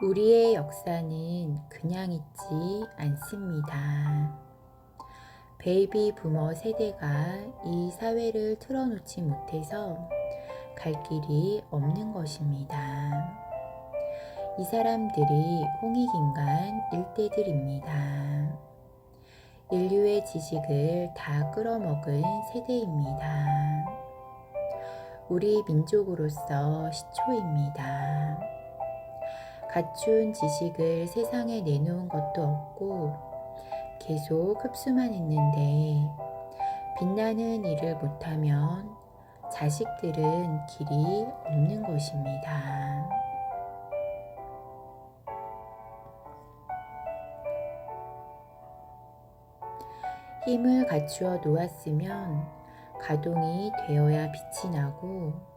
우리의 역사는 그냥 있지 않습니다. 베이비 부머 세대가 이 사회를 틀어놓지 못해서 갈 길이 없는 것입니다. 이 사람들이 홍익인간 일대들입니다. 인류의 지식을 다 끌어먹은 세대입니다. 우리 민족으로서 시초입니다. 갖춘 지식을 세상에 내놓은 것도 없고 계속 흡수만 했는데 빛나는 일을 못하면 자식들은 길이 없는 것입니다. 힘을 갖추어 놓았으면 가동이 되어야 빛이 나고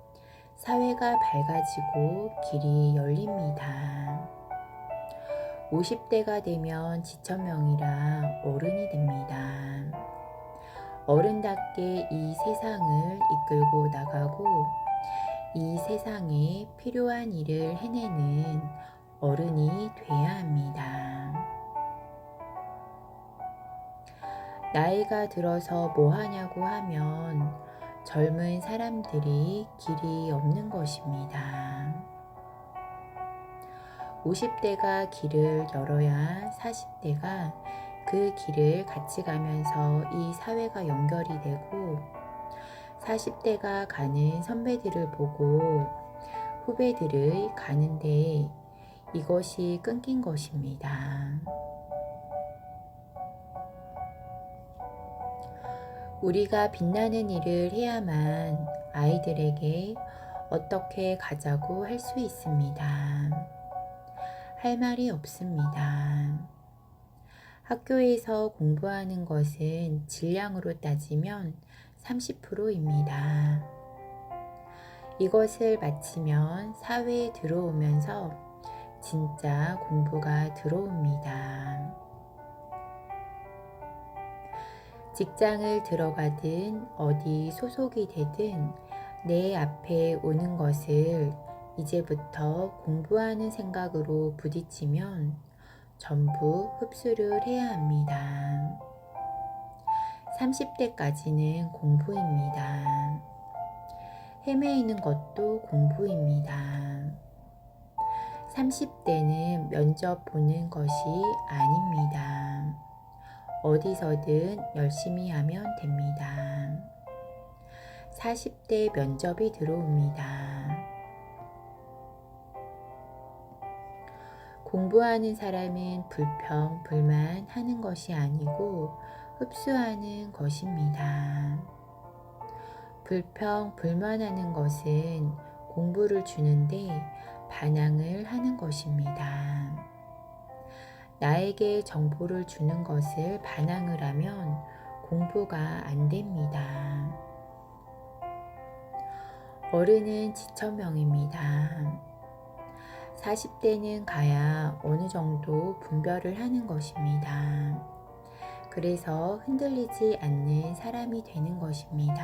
사회가 밝아지고 길이 열립니다. 50대가 되면 지천명이라 어른이 됩니다. 어른답게 이 세상을 이끌고 나가고 이 세상에 필요한 일을 해내는 어른이 돼야 합니다. 나이가 들어서 뭐 하냐고 하면 젊은 사람들이 길이 없는 것입니다. 50대가 길을 열어야 40대가 그 길을 같이 가면서 이 사회가 연결이 되고 40대가 가는 선배들을 보고 후배들의 가는데 이것이 끊긴 것입니다. 우리가 빛나는 일을 해야만 아이들에게 어떻게 가자고 할 수 있습니다. 할 말이 없습니다. 학교에서 공부하는 것은 질량으로 따지면 30%입니다. 이것을 마치면 사회에 들어오면서 진짜 공부가 들어옵니다. 직장을 들어가든 어디 소속이 되든 내 앞에 오는 것을 이제부터 공부하는 생각으로 부딪히면 전부 흡수를 해야 합니다. 30대까지는 공부입니다. 헤매이는 것도 공부입니다. 30대는 면접 보는 것이 아닙니다. 어디서든 열심히 하면 됩니다. 40대 면접이 들어옵니다. 공부하는 사람은 불평, 불만 하는 것이 아니고 흡수하는 것입니다. 불평, 불만하는 것은 공부를 주는데 반항을 하는 것입니다. 나에게 정보를 주는 것을 반항을 하면 공부가 안 됩니다. 어른은 지천명입니다. 40대는 가야 어느 정도 분별을 하는 것입니다. 그래서 흔들리지 않는 사람이 되는 것입니다.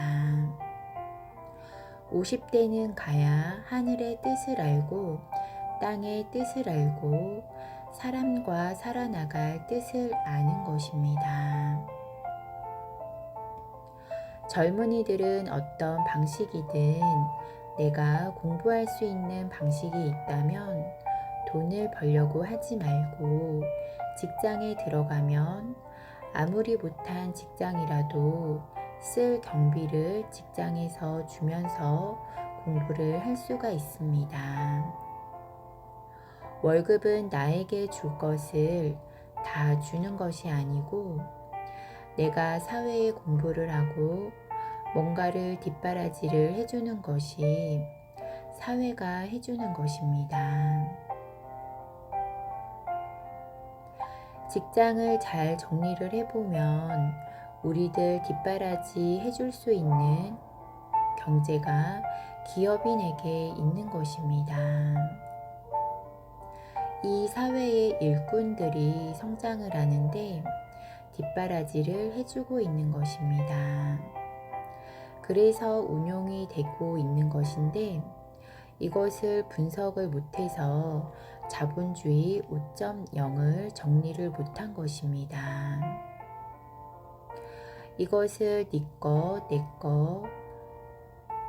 50대는 가야 하늘의 뜻을 알고 땅의 뜻을 알고 사람과 살아나갈 뜻을 아는 것입니다. 젊은이들은 어떤 방식이든 내가 공부할 수 있는 방식이 있다면 돈을 벌려고 하지 말고 직장에 들어가면 아무리 못한 직장이라도 쓸 경비를 직장에서 주면서 공부를 할 수가 있습니다. 월급은 나에게 줄 것을 다 주는 것이 아니고 내가 사회에 공부를 하고 뭔가를 뒷바라지를 해주는 것이 사회가 해주는 것입니다. 직장을 잘 정리를 해보면 우리들 뒷바라지 해줄 수 있는 경제가 기업인에게 있는 것입니다. 이 사회의 일꾼들이 성장을 하는데 뒷바라지를 해주고 있는 것입니다. 그래서 운용이 되고 있는 것인데 이것을 분석을 못해서 자본주의 5.0을 정리를 못한 것입니다. 이것을 네 거, 내 거,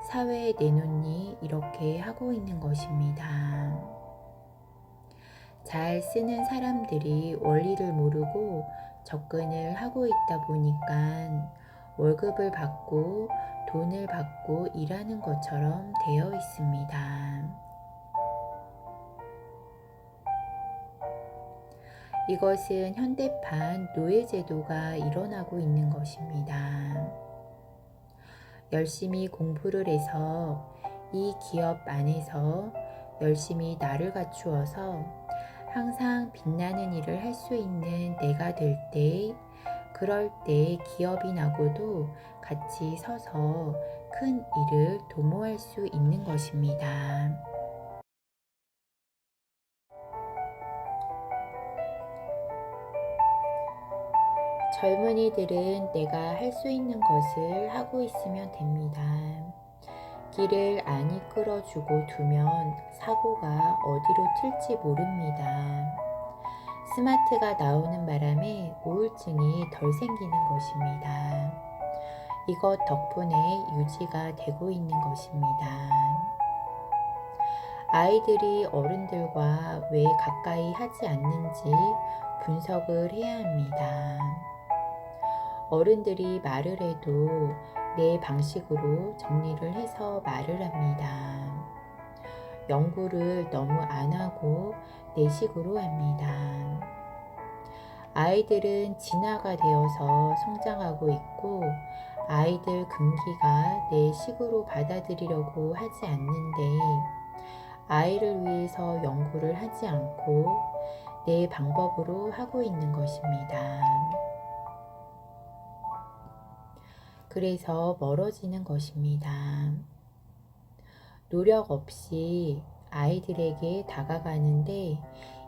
사회에 내놓니 이렇게 하고 있는 것입니다. 잘 쓰는 사람들이 원리를 모르고 접근을 하고 있다 보니까 월급을 받고 돈을 받고 일하는 것처럼 되어 있습니다. 이것은 현대판 노예제도가 일어나고 있는 것입니다. 열심히 공부를 해서 이 기업 안에서 열심히 나를 갖추어서 항상 빛나는 일을 할 수 있는 내가 될 때, 그럴 때 기업인하고도 같이 서서 큰 일을 도모할 수 있는 것입니다. 젊은이들은 내가 할 수 있는 것을 하고 있으면 됩니다. 길을 안 이끌어주고 두면 사고가 어디로 튈지 모릅니다. 스마트가 나오는 바람에 우울증이 덜 생기는 것입니다. 이것 덕분에 유지가 되고 있는 것입니다. 아이들이 어른들과 왜 가까이 하지 않는지 분석을 해야 합니다. 어른들이 말을 해도 내 방식으로 정리를 해서 말을 합니다. 연구를 너무 안 하고 내 식으로 합니다. 아이들은 진화가 되어서 성장하고 있고 아이들 금기가 내 식으로 받아들이려고 하지 않는데 아이를 위해서 연구를 하지 않고 내 방법으로 하고 있는 것입니다. 그래서 멀어지는 것입니다. 노력 없이 아이들에게 다가가는데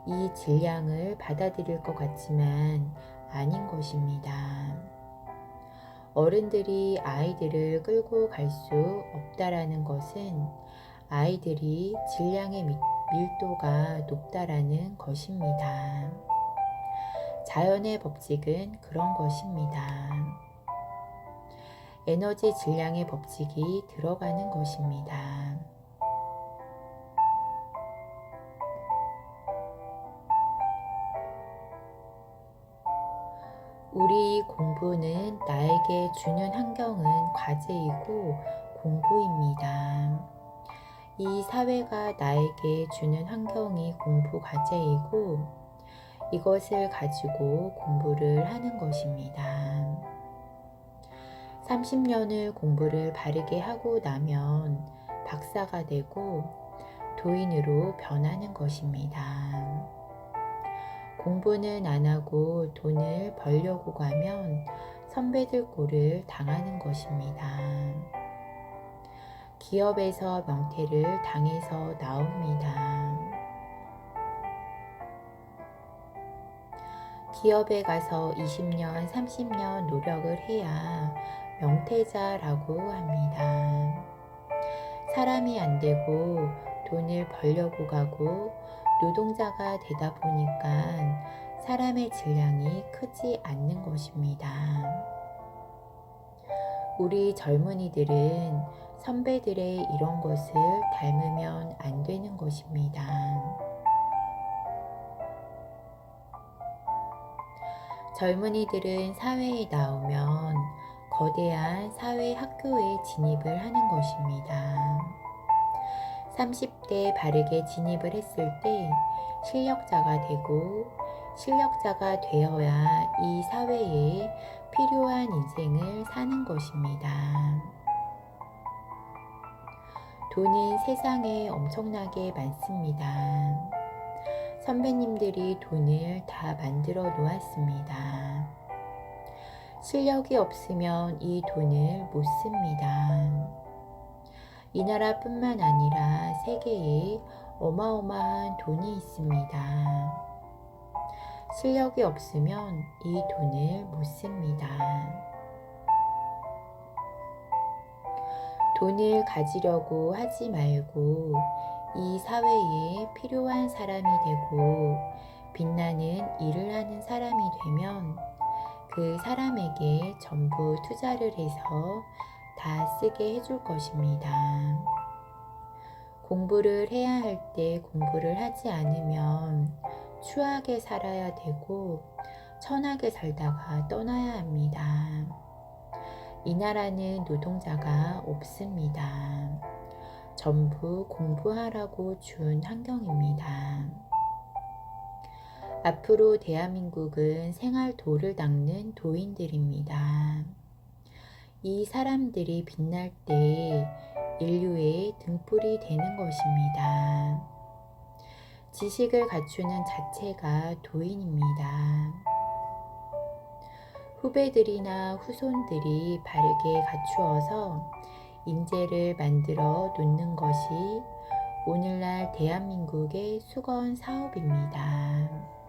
이 질량을 받아들일 것 같지만 아닌 것입니다. 어른들이 아이들을 끌고 갈 수 없다라는 것은 아이들이 질량의 밀도가 높다라는 것입니다. 자연의 법칙은 그런 것입니다. 에너지 질량의 법칙이 들어가는 것입니다. 우리 공부는 나에게 주는 환경은 과제이고 공부입니다. 이 사회가 나에게 주는 환경이 공부 과제이고 이것을 가지고 공부를 하는 것입니다. 30년을 공부를 바르게 하고 나면 박사가 되고 도인으로 변하는 것입니다. 공부는 안 하고 돈을 벌려고 가면 선배들 꼴을 당하는 것입니다. 기업에서 명퇴를 당해서 나옵니다. 기업에 가서 20년, 30년 노력을 해야 명퇴자라고 합니다. 사람이 안 되고 돈을 벌려고 가고 노동자가 되다 보니까 사람의 질량이 크지 않는 것입니다. 우리 젊은이들은 선배들의 이런 것을 닮으면 안 되는 것입니다. 젊은이들은 사회에 나오면 거대한 사회 학교에 진입을 하는 것입니다. 30대 바르게 진입을 했을 때 실력자가 되고 실력자가 되어야 이 사회에 필요한 인생을 사는 것입니다. 돈은 세상에 엄청나게 많습니다. 선배님들이 돈을 다 만들어 놓았습니다. 실력이 없으면 이 돈을 못 씁니다. 이 나라뿐만 아니라 세계에 어마어마한 돈이 있습니다. 실력이 없으면 이 돈을 못 씁니다. 돈을 가지려고 하지 말고 이 사회에 필요한 사람이 되고 빛나는 일을 하는 사람이 되면 그 사람에게 전부 투자를 해서 다 쓰게 해줄 것입니다. 공부를 해야 할 때 공부를 하지 않으면 추하게 살아야 되고 천하게 살다가 떠나야 합니다. 이 나라는 노동자가 없습니다. 전부 공부하라고 준 환경입니다. 앞으로 대한민국은 생활도를 닦는 도인들입니다. 이 사람들이 빛날 때 인류의 등불이 되는 것입니다. 지식을 갖추는 자체가 도인입니다. 후배들이나 후손들이 바르게 갖추어서 인재를 만들어 놓는 것이 오늘날 대한민국의 수건 사업입니다.